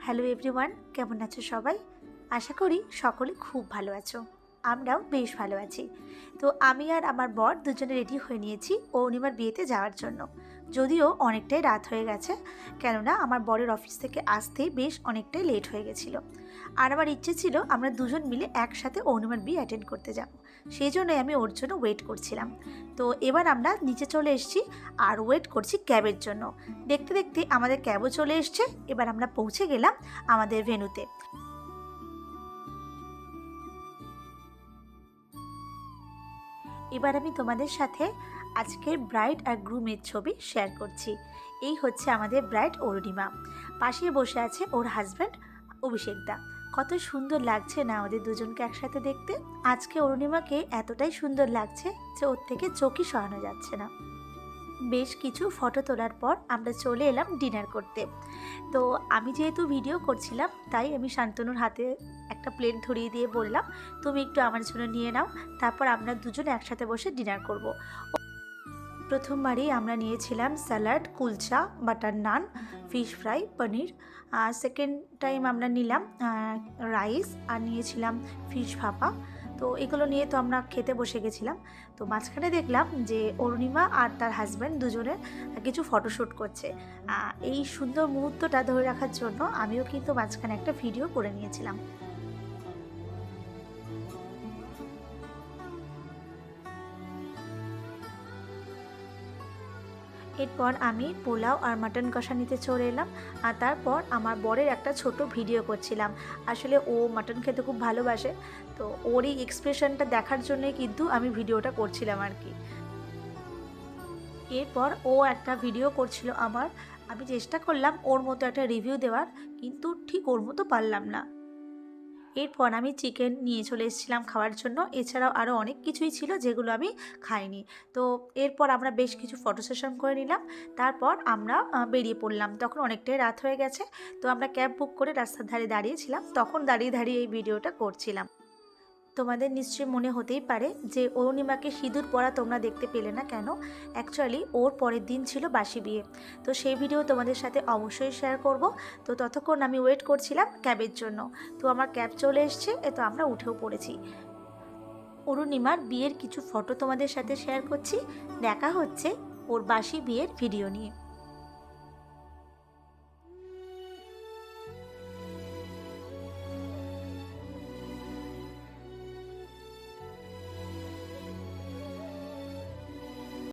Hello everyone, কেমন আছো সবাই? আশা করি সকলে খুব ভালো আছো। আমরাও বেশ ভালো আছি। তো আমি আর আমার বর দুজনে রেডি হয়ে নিয়েছি অরুণিমার বিয়েতে যাওয়ার জন্য। যদিও অনেকটাই রাত হয়ে গেছে, কেননা আমার বরের অফিস থেকে আসতে বেশ অনেকটাই লেট হয়ে গেছিলো। আর আমার ইচ্ছে ছিল আমরা দুজন মিলে একসাথে অরুণিমার বিয়ে অ্যাটেন্ড করতে যাব। সেই জন্যই আমি ওর জন্য ওয়েট করছিলাম। তো এবার আমরা নিচে চলে এসেছি আর ওয়েট করছি ক্যাবের জন্য। দেখতে দেখতে আমাদের ক্যাবও চলে এসছে। এবার আমরা পৌঁছে গেলাম আমাদের ভেন্যুতে। এবার আমি তোমাদের সাথে আজকের ব্রাইড আর গ্রুমের ছবি শেয়ার করছি। এই হচ্ছে আমাদের ব্রাইড অরুণিমা, পাশে বসে আছে ওর হাজব্যান্ড অভিষেক দা। কত সুন্দর লাগছে না ওদের দুজনকে একসাথে দেখতে। আজকে অরুণিমাকে এতটাই সুন্দর লাগছে যে ওর থেকে চোখই সরানো যাচ্ছে না। বেশ কিছু ফটো তোলার পর আমরা চলে এলাম ডিনার করতে। তো আমি যেহেতু ভিডিও করছিলাম, তাই আমি শান্তনুর হাতে একটা প্লেট ধরিয়ে দিয়ে বললাম, তুমি একটু আমার জন্য নিয়ে নাও, তারপর আমরা দুজন একসাথে বসে ডিনার করব। প্রথমবারই আমরা নিয়েছিলাম স্যালাড, কুলচা, বাটার নান, ফিশ ফ্রাই, পনির। সেকেন্ড টাইম আমরা নিলাম রাইস আর নিয়েছিলাম ফিশ ভাপা। তো এগুলো নিয়ে তো আমরা খেতে বসে গেছিলাম। তো মাঝখানে দেখলাম যে অরুণিমা আর তার হাজব্যান্ড দুজনের কিছু ফটোশ্যুট করছে। এই সুন্দর মুহূর্তটা ধরে রাখার জন্য আমিও কিন্তু মাঝখানে একটা ভিডিও করে নিয়েছিলাম। এরপর আমি পোলাও আর মাটন কষা নিতে চলে এলাম। আর তারপর আমার বরের একটা ছোট ভিডিও করছিলাম। আসলে ও মাটন খেতে খুব ভালোবাসে, তো ওর এই এক্সপ্রেশনটা দেখার জন্যই কিন্তু আমি ভিডিওটা করছিলাম আর কি। এরপর ও একটা ভিডিও করছিল আমার। আমি চেষ্টা করলাম ওর মতো একটা রিভিউ দেওয়ার, কিন্তু ঠিক ওর মতো পারলাম না। এরপর আমি চিকেন নিয়ে চলে এসেছিলাম খাওয়ার জন্য। এছাড়াও আরও অনেক কিছুই ছিল যেগুলো আমি খাইনি। তো এরপর আমরা বেশ কিছু ফটো সেশন করে নিলাম। তারপর আমরা বেরিয়ে পড়লাম। তখন অনেকটাই রাত হয়ে গেছে। তো আমরা ক্যাব বুক করে রাস্তার ধারে দাঁড়িয়েছিলাম, তখন দাঁড়িয়ে দাঁড়িয়ে এই ভিডিওটা করছিলাম। তোমাদের নিশ্চয়ই মনে হতেই পারে যে অরুণিমাকে সিঁদুর পরা তোমরা দেখতে পেলে না কেন। অ্যাকচুয়ালি ওর পরের দিন ছিল বাসি বিয়ে। তো সেই ভিডিও তোমাদের সাথে অবশ্যই শেয়ার করব। তো ততক্ষণ আমি ওয়েট করছিলাম ক্যাবের জন্য। তো আমার ক্যাব চলে এসছে, তো আমরা উঠেও পড়েছি। অরুণিমার বিয়ের কিছু ফটো তোমাদের সাথে শেয়ার করছি। দেখা হচ্ছে ওর বাসি বিয়ের ভিডিও নিয়ে।